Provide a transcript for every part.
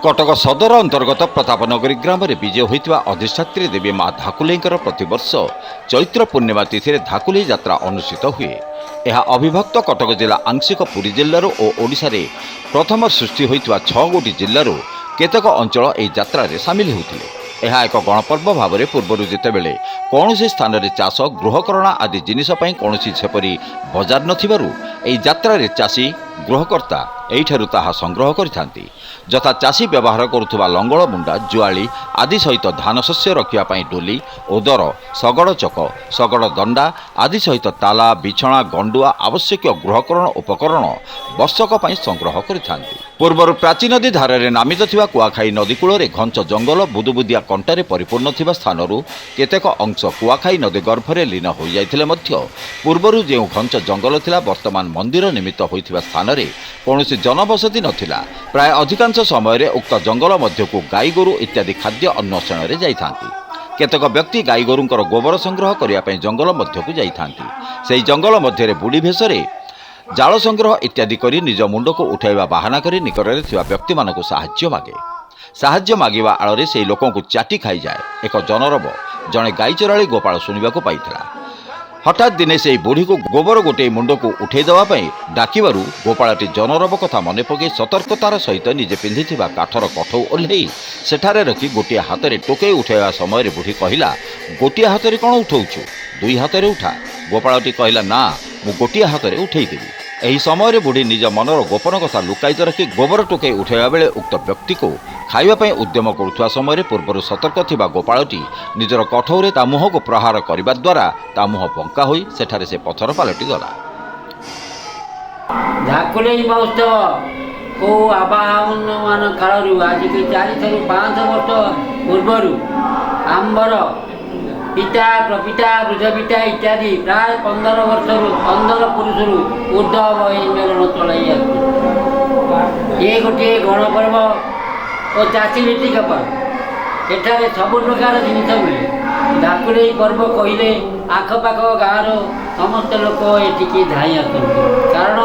कटक सदर अंतर्गत प्रतापनगरी ग्राम में विजय होता अधिष्ठात्री देवी माँ धाकुले प्रतिवर्ष चैत्र पूर्णिमा तिथि धाकुले यात्रा अनुष्ठित हुए। यह अविभक्त कटक जिला आंशिक पुरी जिल्लार और ओडिशा रे प्रथम सृष्टि होता 6 गोटी जिल्लार केतक अंचल यह यात्रा सामिल होते। यह एक गणपर्व भाव में पूर्व जितेबले कौन स्थान में चाष गृहकरणा आदि जिनिस कौन सेपरी बजार नथिबारु एही यात्रा रे चाषी गृहकर्ता एठारु ताहा संग्रह करिथांती। जथा चाषी व्यवहार करुथुबा लंगल मुंडा जुआली आदि सहित धान शस्य रखिया डोली ओदर शगड़ चक शगड़ दंडा आदि सहित ताला बिछणा गंडुआ आवश्यक गृहकरण उपकरण वर्षक संग्रह करिथांती। पूर्वर प्राचीन नदी धारे नामित थिबा कुआखाई नदी कूल घंच जंगल बुदुबुदिया कंटारे परिपूर्ण थिबा स्थानरू केतेक अंश कुआखाई नदी गर्भरे लीन हो जाइथिले मध्य पूर्वरु जेउ घंच जंगल थिला वर्तमान मंदिर निमित्त होइथिबा स्थान रे कौनसी जनबसति नथिला। प्राय अधिकांश समय रे उक्त जंगल मध्यकू गाई गोरु इत्यादि खाद्य अन्वेषण रे जाइथांती। केतक व्यक्ति गाई गोरुंकर गोबर संग्रह करिया पई जंगल मध्यकू जाइथांती। सेही जंगल मध्य बुढ़ी भेषरे जाल संग्रह इत्यादि करी निज मुंड को उठाइबा बाहाना करी निकटरे थिबा व्यक्ति मानकू साहाय्य मागे। साहाय्य मागिबा आଳରେ सेही लोकंकू चाटी खाई जाए। एक जनरब जणे गाई चराळी गोपाल सुनिबाकू पाइथिला। हठात दिने से बुढ़ी को गोबर गोटे मुंड को उठे देवाई डाकिबारु गोपालटी जनरब कथा मन पकई सतर्कतार सहित निजे पिंधिथिबा काठर कठौ ओह्लई सेठारे रखी गोटे हाथ में टोकई उठाइबा समय बुढ़ी कहला गोटे हाथ में कौन उठाऊछु दुई हाथ में उठा। गोपालटी कहला ना मु गोटे हाथ में उठेदेवी। एही समय बुढ़ी निज मनर गोपन कथा लुकायित रखी गोबर टोकई उठाइबा बेले उक्त व्यक्ति को खाइबा उद्यम करुवा समय पूर्व सतर्क थिबा गोपालटी निजर कठौरे ता मुह को प्रहार करने द्वारा ता मुह बंका होई सेठारे से पथर पलटि गला। धाकुले महोत्सव को आबाहन काल आज के 4 ରୁ 5 वर्ष पूर्वर आंबर पिता प्रपिता वृद्धपिता इत्यादि प्राय 15 वर्ष 15 पुरुष ऊर्ध्व मेलन चलाई ये गोटे गणपर्व और चाषी भित्तिक पर्व। एठारे सबु प्रकार जिनिस मिले। धाकुले पर्व कहले आखपाख गाँव समस्त लोक एटिकी धाई आसती कारण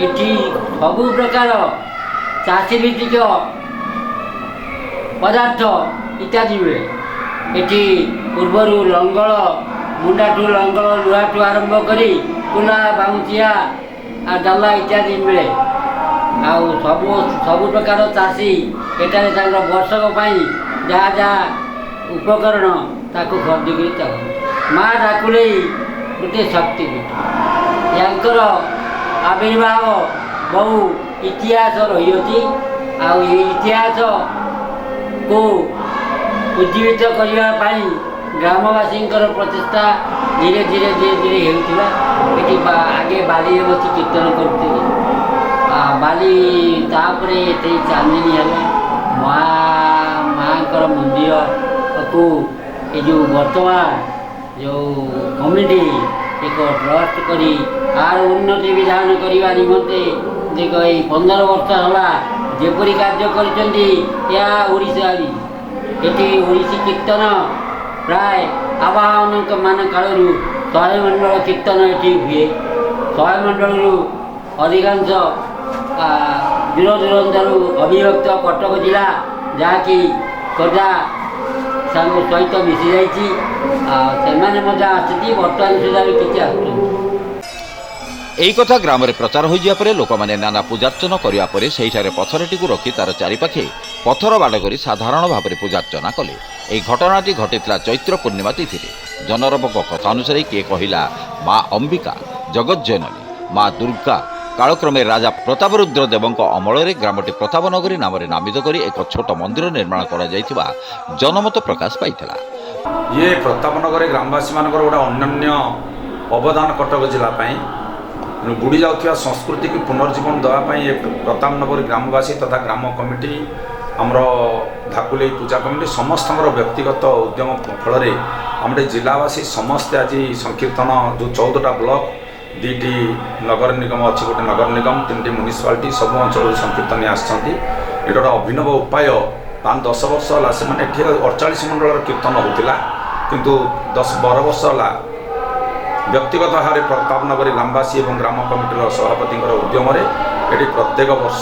एटी सबु प्रकार चाषी भित्तिक पदार्थ इत्यादि मिले। एटी पूर्वर लंगल मुंडाठू लंगल लुहाठू आरंभ करी कुला बाउंचिया आ डाला इत्यादि मिले। आउ सबु प्रकार चाषी एटारे तांकर वर्षक पाई जहाँ जहाँ उपकरण ताकू खरीद कर चाहूँ। माँ धाकुले गोटे शक्तिपीठ यांकर आविर्भाव बहु इतिहास रही आउ ये इतिहास को उज्जीवित करने ग्रामवासी प्रचेषा धीरे धीरे होता। ये आगे बाली बस कीर्तन करते बाली तापरे ये चांदनी है माँ मंदिर को ये जो बर्तमान जो कमिटी एक ट्रस्ट करी आर उन्नति विधान करने निमंते देख ये 15 वर्ष है जेपरी कार्य करोडिशा ये ओडिसी कीर्तन प्राय आवाहन मान काल 100 मंडल कीर्तन ये हुए। 100 मंडल अधिकांश दूर दूरांतर अभिभक्त कटक जिला जहाँकि खोर्धा सहित मिसी जाने आसती बर्तमान सुधा भी किसी आस। एही कथा ग्राम में प्रचार हो जाए लोक मैंने नाना पूजार्चना करने से पथरटी को रखी तार चारिपाखे पथर बाड़ कर साधारण भाव में पूजार्चना कले। यह घटनाटी घटीला चैत्र पूर्णिमा तिथि। जनरब कथा अनुसार किए कहला माँ अंबिका जगत जननी माँ दुर्गा कालक्रमे राजा प्रतापरुद्र देव अमल ग्रामटी प्रतापनगरी नाम नामित कर एक छोट मंदिर निर्माण कर जनमत प्रकाश पाइला। ये प्रतापनगरी ग्रामवासी मान गोटे अनन्य अवदान कटक जिलापाई बुड़ी जाऊा संस्कृति की पुनर्जीवन देवाई प्रतापनगरी ग्रामवासी तथा ग्राम कमिटी आमर धाकुले पूजा कमिटी समस्त व्यक्तिगत उद्यम फल आम जिलावासी समस्ते आज संकीर्तन जो 14टा ब्लॉक 2टी नगर निगम अच्छी गोटे नगर निगम 3टी म्युनिसिपालिटी सब अंचल संकीर्तन आसती ଏଇଟା ଗୋଟେ ଅଭିନବ ଉପାୟ। 5-10 ବର୍ଷ ହେଲା ସେମାନେ ଏଠି 48 ମଣ୍ଡଳର କୀର୍ତ୍ତନ ହେଉଥିଲା, କିନ୍ତୁ 10-12 ବର୍ଷ ହେଲା ବ୍ୟକ୍ତିଗତ ଭାବରେ ପ୍ରତାପନଗରୀ ଗ୍ରାମବାସୀ ଏବଂ ଗ୍ରାମ କମିଟିର ସଭାପତିଙ୍କର ଉଦ୍ୟମରେ ଏଠି ପ୍ରତ୍ୟେକ ବର୍ଷ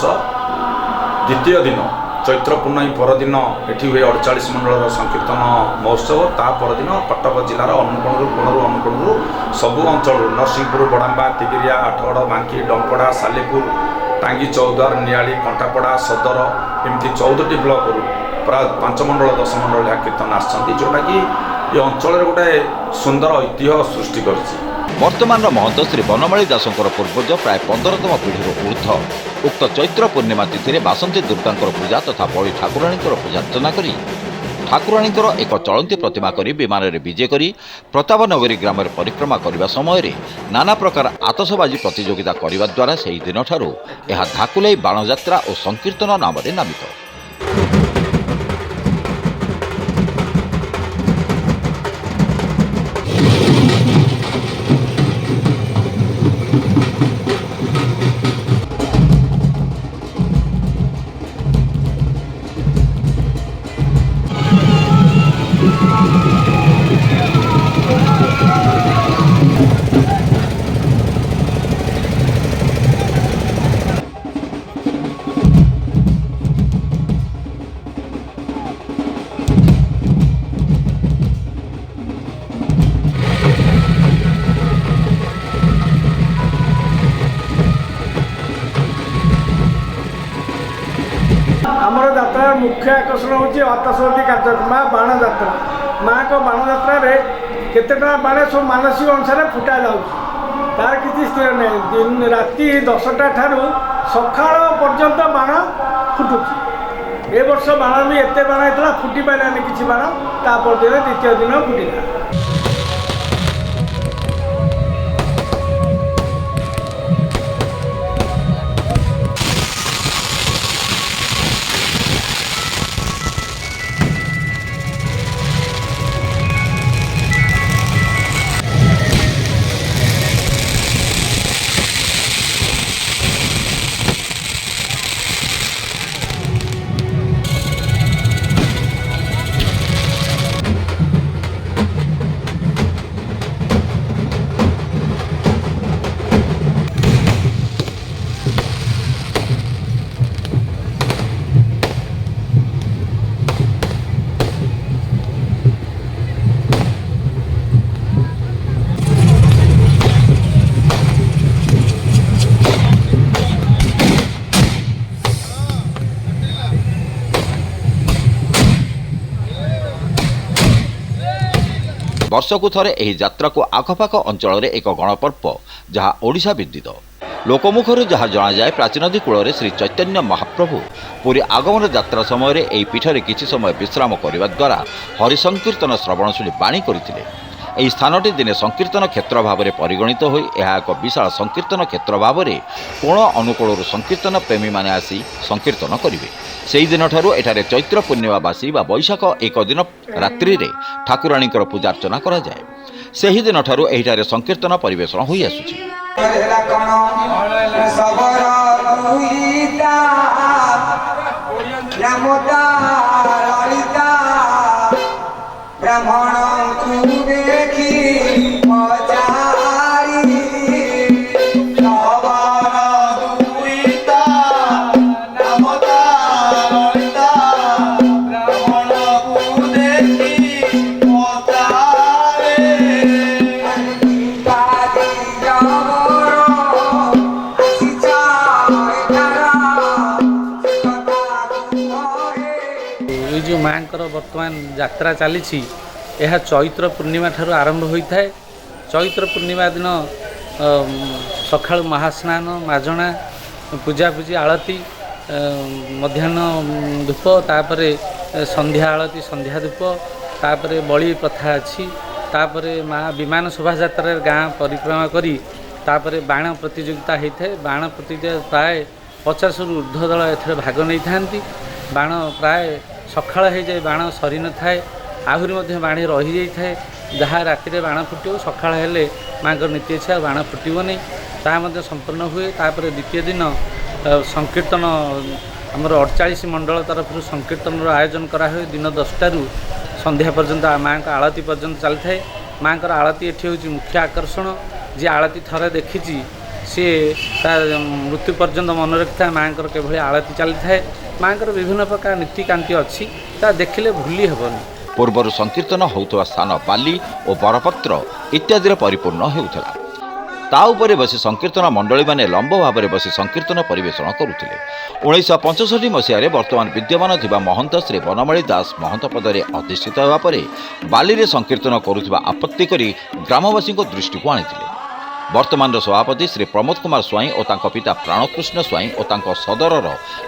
ଦ୍ୱିତୀୟ ଦିନ ଚୈତ୍ର ପୂର୍ଣ୍ଣମୀ ପରଦିନ ଏଠି ହୁଏ 48 ମଣ୍ଡଳର ସଂକୀର୍ତ୍ତନ ମହୋତ୍ସବ। ତା ପରଦିନ କଟକ ଜିଲ୍ଲାର ଅନୁକୋଣରୁ କୋଣରୁ ଅନୁକୋଣରୁ ସବୁ ଅଞ୍ଚଳରୁ ନରସିଂହପୁର, ବଡ଼ାମ୍ବା, ତିଗିରିଆ, ଆଠଗଡ଼, ବାଙ୍କି, ଡମ୍ପଡ଼ା, ସାଲେପୁର, ଟାଙ୍ଗୀ, ଚୌଦ୍ୱାର, ନିଆଳି, କଣ୍ଟାପଡ଼ା, ସଦର ଏମିତି 14ଟି ବ୍ଲକରୁ ପ୍ରାୟ 5 ମଣ୍ଡଳ 10 ମଣ୍ଡଳ ଏହା କୀର୍ତ୍ତନ ଆସିଛନ୍ତି, ଯେଉଁଟାକି ଏ ଅଞ୍ଚଳରେ ଗୋଟେ ସୁନ୍ଦର ଐତିହ୍ୟ ସୃଷ୍ଟି କରିଛି। ବର୍ତ୍ତମାନର ମହନ୍ତ ଶ୍ରୀ ବନମାଳୀ ଦାସଙ୍କର ପୂର୍ବଜ ପ୍ରାୟ 15ତମ ପିଢ଼ିରୁ ଉର୍ଦ୍ଧ୍ୱ ଉକ୍ତ ଚୈତ୍ର ପୂର୍ଣ୍ଣିମା ତିଥିରେ ବାସନ୍ତୀ ଦୁର୍ଗାଙ୍କର ପୂଜା ତଥା ବଳି ଠାକୁରାଣୀଙ୍କର ପୂଜାର୍ଚ୍ଚନା କରି ଠାକୁରାଣୀଙ୍କର ଏକ ଚଳନ୍ତି ପ୍ରତିମା କରି ବିମାନରେ ବିଜେ କରି ପ୍ରତାପନଗରୀ ଗ୍ରାମରେ ପରିକ୍ରମା କରିବା ସମୟରେ ନାନା ପ୍ରକାର ଆତସବାଜି ପ୍ରତିଯୋଗିତା କରିବା ଦ୍ୱାରା ସେହି ଦିନଠାରୁ ଏହା ଧାକୁଲେଇ ବାଣଯାତ୍ରା ଓ ସଂକୀର୍ତ୍ତନ ନାମରେ ନାମିତ। आमर यात्रा मुख्य आकर्षण हूँ आतसबाजी कार्यक्रम बाण जात्रा। माँ को बाण जात्रा केते बाण सब मानसिक अनुसार फुटा जा तार किसी स्थिर नहीं। दिन राति 10टा ठारू सका पर्यंत बाण फुटुची। ए वर्ष बाण भी एत बाण होता फुटी पारानी किसी बाण तापर दिन द्वितीय दिन फुटिला। ବର୍ଷକୁ ଥରେ ଏହି ଯାତ୍ରାକୁ ଆଖପାଖ ଅଞ୍ଚଳରେ ଏକ ଗଣପର୍ବ ଯାହା ଓଡ଼ିଶା ବିଦିତ। ଲୋକମୁଖରୁ ଯାହା ଜଣାଯାଏ ପ୍ରାଚୀନଦୀ କୂଳରେ ଶ୍ରୀ ଚୈତନ୍ୟ ମହାପ୍ରଭୁ ପୁରୀ ଆଗମନ ଯାତ୍ରା ସମୟରେ ଏହି ପୀଠରେ କିଛି ସମୟ ବିଶ୍ରାମ କରିବା ଦ୍ୱାରା ହରିସଂକୀର୍ତ୍ତନ ଶ୍ରବଣ ଶୁଣି ବାଣୀ କରିଥିଲେ। ଏହି ସ୍ଥାନଟି ଦିନେ ସଂକୀର୍ତ୍ତନ କ୍ଷେତ୍ର ଭାବରେ ପରିଗଣିତ ହୋଇ ଏହା ଏକ ବିଶାଳ ସଂକୀର୍ତ୍ତନ କ୍ଷେତ୍ର ଭାବରେ କୋଣ ଅନୁକୋଣରୁ ସଂକୀର୍ତ୍ତନ ପ୍ରେମୀମାନେ ଆସି ସଂକୀର୍ତ୍ତନ କରିବେ। ସେହିଦିନଠାରୁ ଏଠାରେ ଚୈତ୍ର ପୂର୍ଣ୍ଣିମା ବାସୀ ବା ବୈଶାଖ 1 ଦିନ ରାତ୍ରିରେ ଠାକୁରାଣୀଙ୍କର ପୂଜାର୍ଚ୍ଚନା କରାଯାଏ। ସେହିଦିନଠାରୁ ଏହିଠାରେ ସଂକୀର୍ତ୍ତନ ପରିବେଷଣ ହୋଇଆସୁଛି। जो माँ बर्तमान यात्रा चली यह चैत्र पूर्णिमा ठारू आरंभ होता है। चैत्र पूर्णिमा दिन सकाळु महास्नान माजणा पूजापूजी आलती मध्याह्न धूप तापर संध्या आलती संध्या धूप तापर बलि प्रथा अच्छी तापर माँ विमान शोभा यात्रा गाँ परिक्रमा करी तापर बाण प्रतियोगिता होता है। बाण प्रतियोगिता प्राय 50 रु ऊर्ध्व दल ए भाग नहीं था। बाण प्राय सकाळ हो जाए बाण सरी न थाए आहरी बाण रही जाए जहाँ राति बाण फुटो सकाळ हेले माँ नीति अच्छे बाण फुटब नहीं ता संपूर्ण हुए। तापर द्वितीय दिन संकीर्तन ଆମର 48 ମଣ୍ଡଳ ତରଫରୁ ସଂକୀର୍ତ୍ତନର ଆୟୋଜନ କରାହୁଏ। ଦିନ 10ଟାରୁ ସନ୍ଧ୍ୟା ପର୍ଯ୍ୟନ୍ତ ମାଆଙ୍କ ଆଳତି ପର୍ଯ୍ୟନ୍ତ ଚାଲିଥାଏ। ମାଆଙ୍କର ଆଳତି ଏଠି ହେଉଛି ମୁଖ୍ୟ ଆକର୍ଷଣ। ଯିଏ ଆଳତି ଥରେ ଦେଖିଛି ସିଏ ତା ମୃତ୍ୟୁ ପର୍ଯ୍ୟନ୍ତ ମନେ ରଖିଥାଏ ମାଆଙ୍କର କିଭଳି ଆଳତି ଚାଲିଥାଏ। ମାଆଙ୍କର ବିଭିନ୍ନ ପ୍ରକାର ନୀତିକାନ୍ତି ଅଛି, ତା ଦେଖିଲେ ଭୁଲି ହେବନି। ପୂର୍ବରୁ ସଂକୀର୍ତ୍ତନ ହେଉଥିବା ସ୍ଥାନ ବାଲି ଓ ବରପତ୍ର ଇତ୍ୟାଦିରେ ପରିପୂର୍ଣ୍ଣ ହେଉଥିଲା। ତା ଉପରେ ବସି ସଂକୀର୍ତ୍ତନ ମଣ୍ଡଳୀମାନେ ଲମ୍ବ ଭାବରେ ବସି ସଂକୀର୍ତ୍ତନ ପରିବେଷଣ କରୁଥିଲେ। 1965 ମସିହାରେ ବର୍ତ୍ତମାନ ବିଦ୍ୟମାନ ଥିବା ମହନ୍ତ ଶ୍ରୀ ବନମାଳୀ ଦାସ ମହନ୍ତ ପଦରେ ଅଧିଷ୍ଠିତ ହେବା ପରେ ବାଲିରେ ସଂକୀର୍ତ୍ତନ କରୁଥିବା ଆପତ୍ତି କରି ଗ୍ରାମବାସୀଙ୍କ ଦୃଷ୍ଟିକୁ ଆଣିଥିଲେ। ବର୍ତ୍ତମାନର ସଭାପତି ଶ୍ରୀ ପ୍ରମୋଦ କୁମାର ସ୍ୱାଇଁ ଓ ତାଙ୍କ ପିତା ପ୍ରାଣକୃଷ୍ଣ ସ୍ୱାଇଁ ଓ ତାଙ୍କ ସଦରର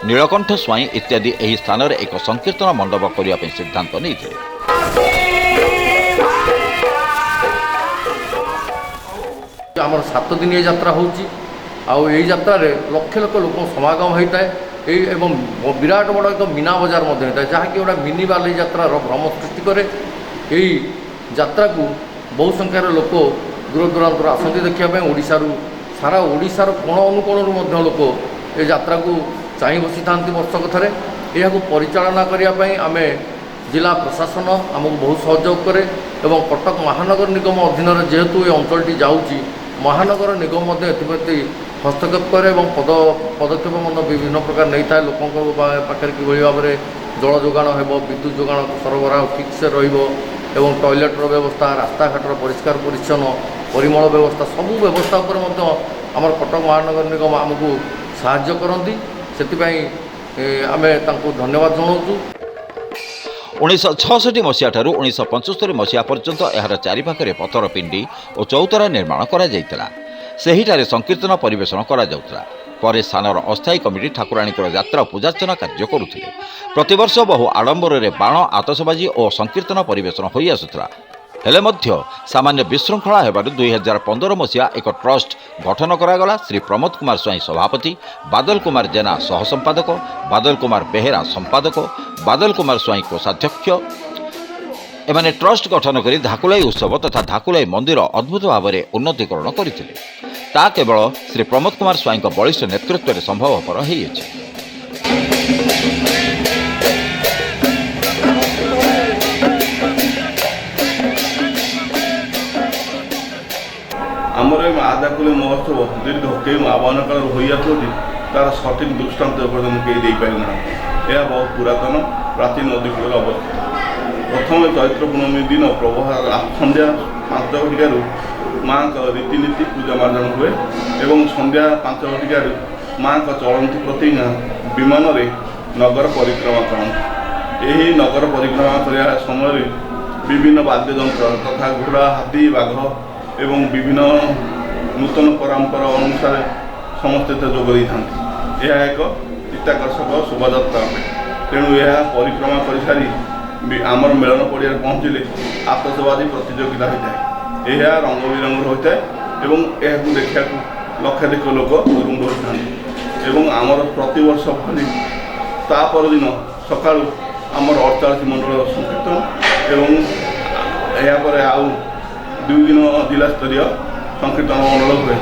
ନୀଳକଣ୍ଠ ସ୍ୱାଇଁ ଇତ୍ୟାଦି ଏହି ସ୍ଥାନରେ ଏକ ସଂକୀର୍ତ୍ତନ ମଣ୍ଡପ କରିବା ପାଇଁ ସିଦ୍ଧାନ୍ତ ନେଇଥିଲେ। ଆମର 7 ଦିନିଆ ଯାତ୍ରା ହେଉଛି। ଆଉ ଏହି ଯାତ୍ରାରେ ଲକ୍ଷ ଲକ୍ଷ ଲୋକ ସମାଗମ ହୋଇଥାଏ। ଏବଂ ବିରାଟ ବଡ଼ ଏକ ମୀନା ବଜାର ମଧ୍ୟ ହୋଇଥାଏ, ଯାହାକି ଗୋଟେ ମିନି ବାଲି ଯାତ୍ରାର ଭ୍ରମ ସୃଷ୍ଟି କରେ। ଏହି ଯାତ୍ରାକୁ ବହୁ ସଂଖ୍ୟାରେ ଲୋକ ଦୂର ଦୂରାନ୍ତରୁ ଆସନ୍ତି ଦେଖିବା ପାଇଁ। ସାରା ଓଡ଼ିଶାର କୋଣ ଅନୁକୋଣରୁ ମଧ୍ୟ ଲୋକ ଏ ଯାତ୍ରାକୁ ଚାହିଁ ବସିଥାନ୍ତି ବର୍ଷକ ଥରେ। ଏହାକୁ ପରିଚାଳନା କରିବା ପାଇଁ ଆମେ ଜିଲ୍ଲା ପ୍ରଶାସନ ଆମକୁ ବହୁତ ସହଯୋଗ କରେ ଏବଂ କଟକ ମହାନଗର ନିଗମ ଅଧୀନରେ ଯେହେତୁ ଏ ଅଞ୍ଚଳଟି ଯାଉଛି, ମହାନଗର ନିଗମ ମଧ୍ୟ ଏଥିପ୍ରତି ହସ୍ତକ୍ଷେପ କରେ ଏବଂ ପଦକ୍ଷେପ ମଧ୍ୟ ବିଭିନ୍ନ ପ୍ରକାର ନେଇଥାଏ। ଲୋକଙ୍କ ପାଖରେ କିଭଳି ଭାବରେ ଜଳ ଯୋଗାଣ ହେବ, ବିଦ୍ୟୁତ୍ ଯୋଗାଣ ସରବରାହ ଠିକ୍ସେ ରହିବ ଏବଂ ଟଏଲେଟ୍ର ବ୍ୟବସ୍ଥା, ରାସ୍ତାଘାଟର ପରିଷ୍କାର ପରିଚ୍ଛନ୍ନ, ପରିମଳ ବ୍ୟବସ୍ଥା, ସବୁ ବ୍ୟବସ୍ଥା ଉପରେ ମଧ୍ୟ ଆମର କଟକ ମହାନଗର ନିଗମ ଆମକୁ ସାହାଯ୍ୟ କରନ୍ତି। ସେଥିପାଇଁ ଆମେ ତାଙ୍କୁ ଧନ୍ୟବାଦ ଜଣାଉଛୁ। 1966 ମସିହାଠାରୁ 1975 ମସିହା ପର୍ଯ୍ୟନ୍ତ ଏହାର ଚାରିପାଖରେ ପଥର ପିଣ୍ଡି ଓ ଚୌତରା ନିର୍ମାଣ କରାଯାଇଥିଲା। ସେହିଠାରେ ସଂକୀର୍ତ୍ତନ ପରିବେଷଣ କରାଯାଉଥିଲା। ପରେ ସ୍ଥାନର ଅସ୍ଥାୟୀ କମିଟି ଠାକୁରାଣୀଙ୍କର ଯାତ୍ରା ପୂଜାର୍ଚ୍ଚନା କାର୍ଯ୍ୟ କରୁଥିଲେ। ପ୍ରତିବର୍ଷ ବହୁ ଆଡ଼ମ୍ବରରେ ବାଣ, ଆତସବାଜି ଓ ସଂକୀର୍ତ୍ତନ ପରିବେଷଣ ହୋଇ ଆସୁଥିଲା। ହେଲେ ମଧ୍ୟ ସାମାନ୍ୟ ବିଶୃଙ୍ଖଳା ହେବାରୁ 2015 ମସିହା ଏକ ଟ୍ରଷ୍ଟ ଗଠନ କରାଗଲା। ଶ୍ରୀ ପ୍ରମୋଦ କୁମାର ସ୍ୱାଇଁ ସଭାପତି, ବାଦଲ କୁମାର ଜେନା ସହ ସମ୍ପାଦକ, ବାଦଲ କୁମାର ବେହେରା ସମ୍ପାଦକ, ବାଦଲ କୁମାର ସ୍ୱାଇଁ କୋଷାଧ୍ୟକ୍ଷ। ଏମାନେ ଟ୍ରଷ୍ଟ ଗଠନ କରି ଧାକୁଲାଇ ଉତ୍ସବ ତଥା ଧାକୁଲାଇ ମନ୍ଦିର ଅଦ୍ଭୁତ ଭାବରେ ଉନ୍ନତିକରଣ କରିଥିଲେ। ତା କେବଳ ଶ୍ରୀ ପ୍ରମୋଦ କୁମାର ସ୍ୱାଇଁଙ୍କ ବଳିଷ୍ଠ ନେତୃତ୍ୱରେ ସମ୍ଭବପର ହୋଇଅଛି। ଆମର ଏ ମା ଧାକୁଲାଇ ମହୋତ୍ସବ ଦୀର୍ଘ କେଉଁ ଆହ୍ୱାନ କାଳରୁ ହୋଇଆସୁଛି ତାର ସଠିକ୍ ଦୃଷ୍ଟାନ୍ତ ଏପର୍ଯ୍ୟନ୍ତ କେହି ଦେଇପାରିନାହାନ୍ତି। ଏହା ବହୁତ ପୁରାତନ ପ୍ରାଚୀନ ନଦୀ କୂଳରେ ଅବସ୍ଥିତ। ପ୍ରଥମେ ଚୈତ୍ର ପୂର୍ଣ୍ଣମୀ ଦିନ ପ୍ରଭା ସନ୍ଧ୍ୟା 5 ଘଟିକାରୁ ମାଆଙ୍କ ରୀତିନୀତି ପୂଜା ମାର୍ଜନ ହୁଏ ଏବଂ ସନ୍ଧ୍ୟା 5 ଘଟିକାରୁ ମାଆଙ୍କ ଚଳନ୍ତି ପ୍ରତିମା ବିମାନରେ ନଗର ପରିକ୍ରମା କରନ୍ତି। ଏହି ନଗର ପରିକ୍ରମା କରିବା ସମୟରେ ବିଭିନ୍ନ ବାଦ୍ୟଯନ୍ତ୍ର ତଥା ଘୋଡ଼ା, ହାତୀ, ବାଘ ଏବଂ ବିଭିନ୍ନ ନୂତନ ପରମ୍ପରା ଅନୁସାରେ ସମସ୍ତେ ଯୋଗ ଦେଇଥାନ୍ତି। ଏହା ଏକ ଚିତ୍ତାକର୍ଷକ ଶୋଭାଯାତ୍ରା ଅଟେ। ତେଣୁ ଏହା ପରିକ୍ରମା କରିସାରି ଆମର ମେଳନ ପଡ଼ିଆରେ ପହଞ୍ଚିଲେ ଆତସବାଜି ପ୍ରତିଯୋଗିତା ହୋଇଥାଏ। ଏହା ରଙ୍ଗ ବିରଙ୍ଗର ହୋଇଥାଏ ଏବଂ ଏହାକୁ ଦେଖିବାକୁ ଲକ୍ଷ ଲକ୍ଷ ଲୋକ ରୁଣ୍ଡ ହୋଇଥାନ୍ତି। ଏବଂ ଆମର ପ୍ରତିବର୍ଷ ଭଳି ତା ପରଦିନ ସକାଳୁ ଆମର 48 ମଣ୍ଡଳ ସଂକୀର୍ତ୍ତନ ଏବଂ ଏହାପରେ ଆଉ 2 ଦିନ ଜିଲ୍ଲାସ୍ତରୀୟ ସଂକୀର୍ତ୍ତନ ମଣ୍ଡଳ ହୁଏ।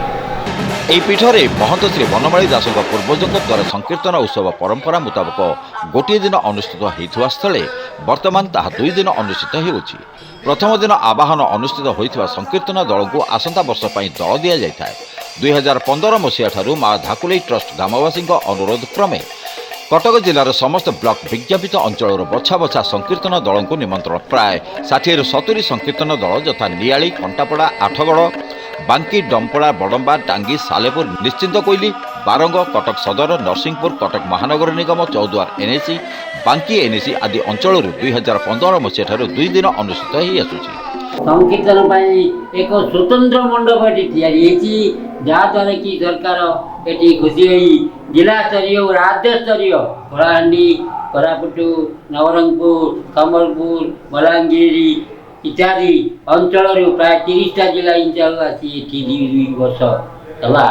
ଏହି ପୀଠରେ ମହନ୍ତ ଶ୍ରୀ ବନମାଳୀ ଦାସଙ୍କ ପୂର୍ବଜଙ୍କ ଦ୍ୱାରା ସଂକୀର୍ତ୍ତନ ଉତ୍ସବ ପରମ୍ପରା ମୁତାବକ ଗୋଟିଏ ଦିନ ଅନୁଷ୍ଠିତ ହେଉଥିବା ସ୍ଥଳେ ବର୍ତ୍ତମାନ ତାହା 2 ଦିନ ଅନୁଷ୍ଠିତ ହେଉଛି। ପ୍ରଥମ ଦିନ ଆବାହନ ଅନୁଷ୍ଠିତ ହୋଇଥିବା ସଂକୀର୍ତ୍ତନ ଦଳଙ୍କୁ ଆସନ୍ତା ବର୍ଷ ପାଇଁ ଦଳ ଦିଆଯାଇଥାଏ। 2015 ମସିହାଠାରୁ ମା ଧାକୁଲାଇ ଟ୍ରଷ୍ଟ ଗ୍ରାମବାସୀଙ୍କ ଅନୁରୋଧ କ୍ରମେ କଟକ ଜିଲ୍ଲାର ସମସ୍ତ ବ୍ଲକ ବିଜ୍ଞାପିତ ଅଞ୍ଚଳର ବଛା ବଛା ସଂକୀର୍ତ୍ତନ ଦଳଙ୍କୁ ନିମନ୍ତ୍ରଣ। ପ୍ରାୟ 60ରୁ 70 ସଂକୀର୍ତ୍ତନ ଦଳ ଯଥା ନିଆଳି, କଣ୍ଟାପଡ଼ା, ଆଠଗଡ଼, ବାଙ୍କି, ଡମ୍ପଡ଼ା, ବଡ଼ମ୍ବା, ଟାଙ୍ଗୀ, ସାଲେପୁର, ନିଶ୍ଚିନ୍ତ କୋଇଲି, ବାରଙ୍ଗ, କଟକ ସଦର, ନରସିଂହପୁର, କଟକ ମହାନଗର ନିଗମ, ଚୌଦ୍ୱାର ଏନ୍ଏସି, ବାଙ୍କି ଏନ୍ଏସି ଆଦି ଅଞ୍ଚଳରୁ 2015 ମସିହାଠାରୁ 2 ଦିନ ଅନୁଷ୍ଠିତ ହୋଇ ଆସୁଛି। ସଂକୀର୍ତ୍ତନ ପାଇଁ ଏକ ସ୍ୱତନ୍ତ୍ର ମଣ୍ଡପ ଏଠି ତିଆରି ହେଇଛି, ଯାହାଦ୍ୱାରା କି ସରକାର ଏଠି ଖୁସି ହୋଇ ଜିଲ୍ଲାସ୍ତରୀୟ ଓ ରାଜ୍ୟସ୍ତରୀୟ କଳାହାଣ୍ଡି, କୋରାପୁଟ, ନବରଙ୍ଗପୁର, ସମ୍ବଲପୁର, ବଲାଙ୍ଗୀର ଇତ୍ୟାଦି ଅଞ୍ଚଳରୁ ପ୍ରାୟ 30ଟା ଜିଲ୍ଲା ଇଞ୍ଚଳୁ ଆସି ଏଠି 2 ବର୍ଷ ହେଲା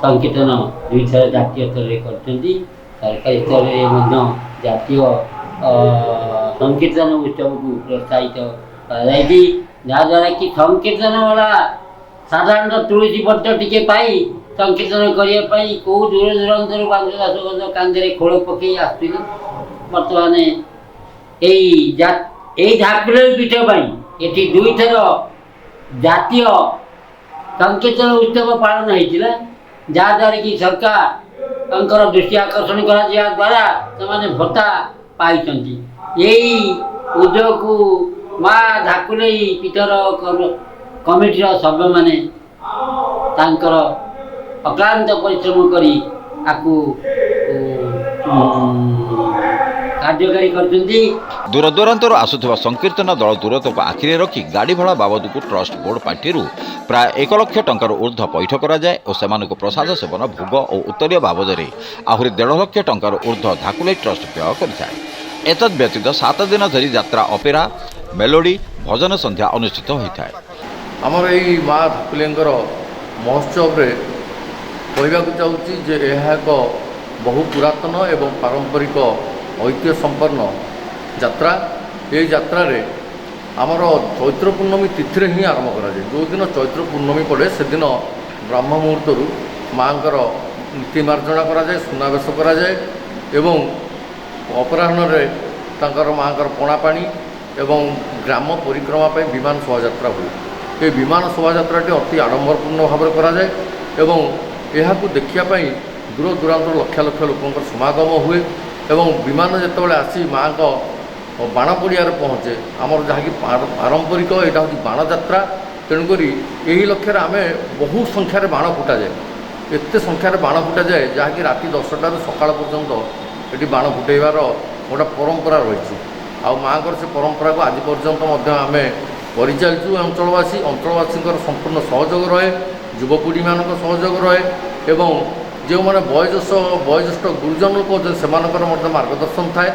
ସଂକୀର୍ତ୍ତନ 2 ଥର ଜାତୀୟ ସ୍ତରରେ କରିଛନ୍ତି। ସରକାରୀ ସ୍ତରରେ ମଧ୍ୟ ଜାତୀୟ ସଂକୀର୍ତ୍ତନ ଉତ୍ସବକୁ ପ୍ରୋତ୍ସାହିତ କରାଯାଇଛି, ଯାହାଦ୍ୱାରା କି ସଂକୀର୍ତ୍ତନ ବାଲା ସାଧାରଣତଃ ତୁଳସୀ ପତ୍ର ଟିକେ ପାଇ ସଂକୀର୍ତ୍ତନ କରିବା ପାଇଁ କେଉଁ ଦୂର ଦୂରାନ୍ତରୁ 5-10 ଗଜ କାନ୍ଧରେ ଖୋଳ ପକାଇ ଆସୁଥିଲେ। ବର୍ତ୍ତମାନ ଏଇ ଧାକୁଲେଇ ପୀଠ ପାଇଁ ଏଠି 2 ଥର ଜାତୀୟ ସଂକୀର୍ତ୍ତନ ଉତ୍ସବ ପାଳନ ହୋଇଥିଲା, ଯାହାଦ୍ୱାରା କି ସରକାରଙ୍କର ଦୃଷ୍ଟି ଆକର୍ଷଣ କରାଯିବା ଦ୍ୱାରା ସେମାନେ ଭତ୍ତା ପାଇଛନ୍ତି। ଏହି ଉଦ୍ୟୋଗକୁ ମା ଧାକୁଲେଇ ପୀଠର କମିଟିର ସଭ୍ୟମାନେ ତାଙ୍କର ଅକ୍ଲାନ୍ତ ପରିଶ୍ରମ କରି ଆକୁ କାର୍ଯ୍ୟକାରୀ କରିଛନ୍ତି। ଦୂରଦୂରାନ୍ତରୁ ଆସୁଥିବା ସଂକୀର୍ତ୍ତନ ଦଳ ଦୂରତ୍ୱକୁ ଆଖିରେ ରଖି ଗାଡ଼ି ଭଡ଼ା ବାବଦକୁ ଟ୍ରଷ୍ଟ ବୋର୍ଡ ପାଣ୍ଠିରୁ ପ୍ରାୟ 1 ଲକ୍ଷ ଟଙ୍କାର ଊର୍ଦ୍ଧ୍ୱ ପୈଠ କରାଯାଏ ଓ ସେମାନଙ୍କୁ ପ୍ରସାଦ ସେବନ, ଭୋଗ ଓ ଉତ୍ତରୀୟ ବାବଦରେ ଆହୁରି 1.5 ଲକ୍ଷ ଟଙ୍କାର ଊର୍ଦ୍ଧ୍ୱ ଧାକୁଲେଇ ଟ୍ରଷ୍ଟ ବ୍ୟୟ କରିଥାଏ। ଏତଦ୍ ବ୍ୟତୀତ 7 ଦିନ ଧରି ଯାତ୍ରା, ଅପେରା, ମେଲୋଡ଼ି, ଭଜନ ସନ୍ଧ୍ୟା ଅନୁଷ୍ଠିତ ହୋଇଥାଏ। ଆମର ଏଇ ମା ଧାକୁଲେଇଙ୍କର ମହୋତ୍ସବରେ କହିବାକୁ ଚାହୁଁଛି ଯେ ଏହା ଏକ ବହୁ ପୁରାତନ ଏବଂ ପାରମ୍ପରିକ ଐତିହ୍ୟ ସମ୍ପନ୍ନ ଯାତ୍ରା। ଏହି ଯାତ୍ରାରେ ଆମର ଚୈତ୍ର ପୂର୍ଣ୍ଣମୀ ତିଥିରେ ହିଁ ଆରମ୍ଭ କରାଯାଏ। ଯେଉଁଦିନ ଚୈତ୍ର ପୂର୍ଣ୍ଣମୀ ପଡ଼େ ସେଦିନ ବ୍ରହ୍ମ ମୁହୂର୍ତ୍ତରୁ ମାଆଙ୍କର ନୀତି ମାର୍ଜନା କରାଯାଏ, ସୁନାବେଶ କରାଯାଏ ଏବଂ ଅପରାହ୍ନରେ ତାଙ୍କର ମାଆଙ୍କର ପଣାପାଣି ଏବଂ ଗ୍ରାମ ପରିକ୍ରମା ପାଇଁ ବିମାନ ଶୋଭାଯାତ୍ରା ହୁଏ। ଏହି ବିମାନ ଶୋଭାଯାତ୍ରାଟି ଅତି ଆଡ଼ମ୍ବରପୂର୍ଣ୍ଣ ଭାବରେ କରାଯାଏ ଏବଂ ଏହାକୁ ଦେଖିବା ପାଇଁ ଦୂର ଦୂରାନ୍ତରୁ ଲକ୍ଷ ଲକ୍ଷ ଲୋକଙ୍କର ସମାଗମ ହୁଏ ଏବଂ ବିମାନ ଯେତେବେଳେ ଆସି ମାଆଙ୍କ ବାଣ ପଡ଼ିଆରେ ପହଞ୍ଚେ, ଆମର ଯାହାକି ପାରମ୍ପରିକ ଏଇଟା ହେଉଛି ବାଣ ଯାତ୍ରା। ତେଣୁକରି ଏହି ଲକ୍ଷ୍ୟରେ ଆମେ ବହୁ ସଂଖ୍ୟାରେ ବାଣ ଫୁଟାଯାଏ। ଏତେ ସଂଖ୍ୟାରେ ବାଣ ଫୁଟାଯାଏ ଯାହାକି ରାତି 10ଟାରୁ ସକାଳ ପର୍ଯ୍ୟନ୍ତ ଏଠି ବାଣ ଫୁଟାଇବାର ଗୋଟେ ପରମ୍ପରା ରହିଛି। ଆଉ ମାଆଙ୍କର ସେ ପରମ୍ପରାକୁ ଆଜି ପର୍ଯ୍ୟନ୍ତ ମଧ୍ୟ ଆମେ କରିଚାଲିଛୁ। ଅଞ୍ଚଳବାସୀଙ୍କର ସମ୍ପୂର୍ଣ୍ଣ ସହଯୋଗ ରହେ, ଯୁବପିଢ଼ିମାନଙ୍କ ସହଯୋଗ ରହେ ଏବଂ ଯେଉଁମାନେ ବୟୋଜ୍ୟେଷ୍ଠ ଗୁରୁଜନ ଲୋକ ଅଛନ୍ତି ସେମାନଙ୍କର ମଧ୍ୟ ମାର୍ଗଦର୍ଶନ ଥାଏ।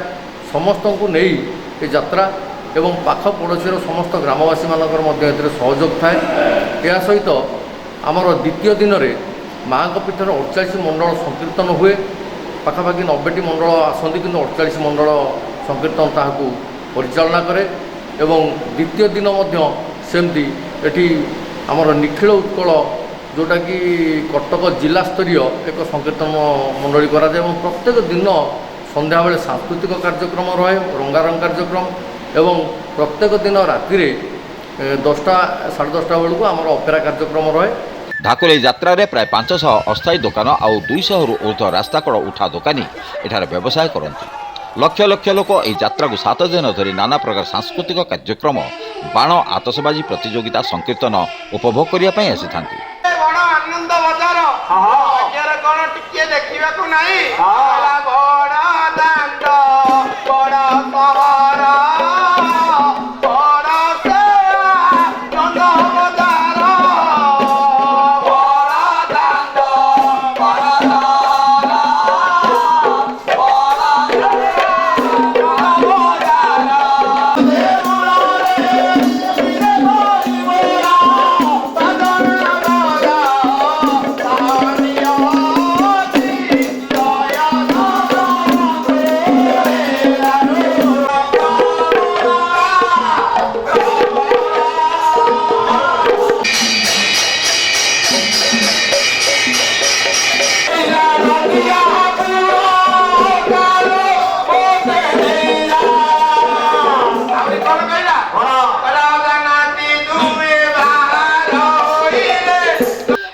ସମସ୍ତଙ୍କୁ ନେଇ ଏ ଯାତ୍ରା ଏବଂ ପାଖ ପଡ଼ୋଶୀର ସମସ୍ତ ଗ୍ରାମବାସୀମାନଙ୍କର ମଧ୍ୟ ଏଥିରେ ସହଯୋଗ ଥାଏ। ଏହା ସହିତ ଆମର ଦ୍ୱିତୀୟ ଦିନରେ ମାଆଙ୍କ ପୀଠରେ 48 ମଣ୍ଡଳ ସଂକୀର୍ତ୍ତନ ହୁଏ। ପାଖାପାଖି 90ଟି ମଣ୍ଡଳ ଆସନ୍ତି, କିନ୍ତୁ 48 ମଣ୍ଡଳ ସଂକୀର୍ତ୍ତନ ତାହାକୁ ପରିଚାଳନା କରେ ଏବଂ ଦ୍ୱିତୀୟ ଦିନ ମଧ୍ୟ ସେମିତି ଏଠି ଆମର ନିଖିଳ ଉତ୍କଳ ଯେଉଁଟାକି କଟକ ଜିଲ୍ଲାସ୍ତରୀୟ ଏକ ସଂକୀର୍ତ୍ତନ ମଣ୍ଡଳୀ କରାଯାଏ ଏବଂ ପ୍ରତ୍ୟେକ ଦିନ ସନ୍ଧ୍ୟାବେଳେ ସାଂସ୍କୃତିକ କାର୍ଯ୍ୟକ୍ରମ ରହେ, ରଙ୍ଗାରଙ୍ଗ କାର୍ଯ୍ୟକ୍ରମ ଏବଂ ପ୍ରତ୍ୟେକ ଦିନ ରାତିରେ 10ଟା ସାଢ଼େ 10ଟା ବେଳକୁ ଆମର ଅପେରା କାର୍ଯ୍ୟକ୍ରମ ରହେ। ଧାକୁଲେଇ ଯାତ୍ରାରେ ପ୍ରାୟ 500 ଅସ୍ଥାୟୀ ଦୋକାନ ଆଉ 200ରୁ ଊର୍ଦ୍ଧ୍ୱ ରାସ୍ତାକଡ଼ ଉଠା ଦୋକାନୀ ଏଠାରେ ବ୍ୟବସାୟ କରନ୍ତି। ଲକ୍ଷ ଲକ୍ଷ ଲୋକ ଏହି ଯାତ୍ରାକୁ 7 ଦିନ ଧରି ନାନା ପ୍ରକାର ସାଂସ୍କୃତିକ କାର୍ଯ୍ୟକ୍ରମ, ବାଣ, ଆତସବାଜି ପ୍ରତିଯୋଗିତା, ସଂକୀର୍ତ୍ତନ ଉପଭୋଗ କରିବା ପାଇଁ ଆସିଥାନ୍ତି। ବଡ଼ ଆନନ୍ଦ ବଜାର ଆଜ୍ଞାରେ କ'ଣ ଟିକେ ଦେଖିବାକୁ ନାହିଁ? ବଡ଼ ଦାଣ୍ଡ, ବଡ଼ ସହର, ବଡ଼ ଜନ ବଜାର, ବଡ଼ ଦାଣ୍ଡ, ବଡ଼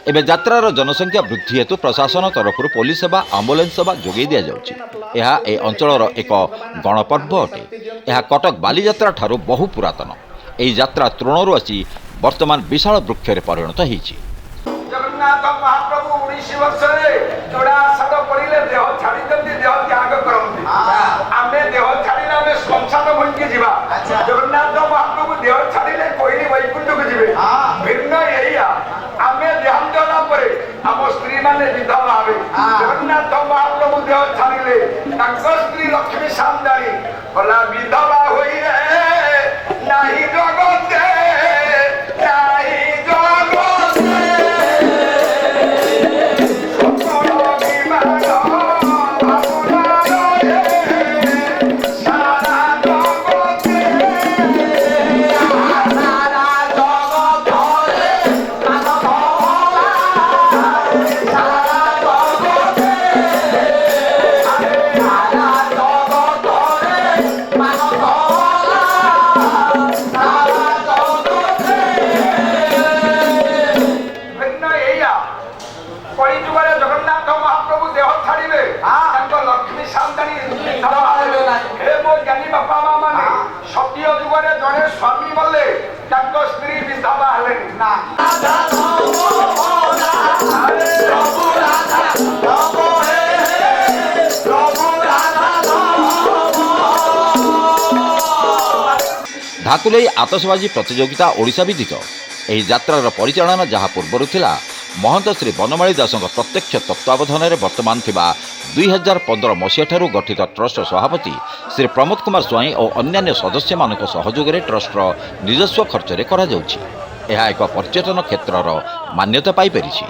ଏବେ ଯାତ୍ରାର ଜନସଂଖ୍ୟା ବୃଦ୍ଧି ହେତୁ ପ୍ରଶାସନ ତରଫରୁ ପୋଲିସ ସେବା, ଆମ୍ବୁଲାନ୍ସ ସେବା ଯୋଗାଇ ଦିଆଯାଉଛି। ଏହା ଏ ଅଞ୍ଚଳର ଏକ ଗଣପର୍ବ ଅଟେ। ଏହା କଟକ ବାଲିଯାତ୍ରା ଠାରୁ ବହୁ ପୁରାତନ। ଏହି ଯାତ୍ରା ତୃଣରୁ ଆସି ବର୍ତ୍ତମାନ ବିଶାଳ ବୃକ୍ଷରେ ପରିଣତ ହୋଇଛି। ଜଗନ୍ନାଥ ମହାପ୍ରଭୁ 19 ବର୍ଷରେ ଚୋଡ଼ା ସାଦ ପଡ଼ିଲେ ଦେହ ଛାଡ଼ି ଦିଅନ୍ତି, ଦେହ ତ୍ୟାଗ କରନ୍ତି। ଆମେ ଦେହ ଛାଡ଼ିଲେ ଆମେ ଶ୍ମଶାନ ଭୂମିକି ଯିବା। ଜଗନ୍ନାଥ ମହାପ୍ରଭୁ ଦେହ ଛାଡ଼ିଲେ କୋଇଲି ବୈକୁଣ୍ଠକୁ ଯିବେ। ଭିନ୍ନ ଏଇଆ, ଆମେ ଦେହାନ୍ତ ହେଲା ପରେ ଆମ ସ୍ତ୍ରୀମାନେ ବିଧବା ହେବେ। ଜଗନ୍ନାଥ ମହାପ୍ରଭୁ ଦେହ ଛାଡ଼ିଲେ ତାଙ୍କ ସ୍ତ୍ରୀ ଲକ୍ଷ୍ମୀ ସାନ୍ତାଣୀ ଗଲା ବିଧବା ହୋଇରେ ନାହିଁ ଜଗତେ, ନାହିଁ ଜଗତେ। ବିଧବା ହେବେ ନାହିଁ। ହେ ମୋ ଜ୍ଞାନୀ ବାପା ମା ମାନେ, ସତ୍ୟ ଯୁଗରେ ଜଣେ ସ୍ୱାମୀ ମଲେ ତାଙ୍କ ସ୍ତ୍ରୀ ବିଧବା ହେଲେନି ନା। ଧାକୁଲେଇ ଆତସବାଜି ପ୍ରତିଯୋଗିତା ଓଡ଼ିଶା ବିଦିତ। ଏହି ଯାତ୍ରାର ପରିଚାଳନା ଯାହା ପୂର୍ବରୁ ଥିଲା ମହନ୍ତ ଶ୍ରୀ ବନମାଳୀ ଦାସଙ୍କ ପ୍ରତ୍ୟକ୍ଷ ତତ୍ତ୍ୱାବଧାନରେ ବର୍ତ୍ତମାନ ଥିବା 2015 ମସିହାଠାରୁ ଗଠିତ ଟ୍ରଷ୍ଟ ସଭାପତି ଶ୍ରୀ ପ୍ରମୋଦ କୁମାର ସ୍ୱାଇଁ ଓ ଅନ୍ୟାନ୍ୟ ସଦସ୍ୟମାନଙ୍କ ସହଯୋଗରେ ଟ୍ରଷ୍ଟର ନିଜସ୍ୱ ଖର୍ଚ୍ଚରେ କରାଯାଉଛି। ଏହା ଏକ ପର୍ଯ୍ୟଟନ କ୍ଷେତ୍ରର ମାନ୍ୟତା ପାଇପାରିଛି।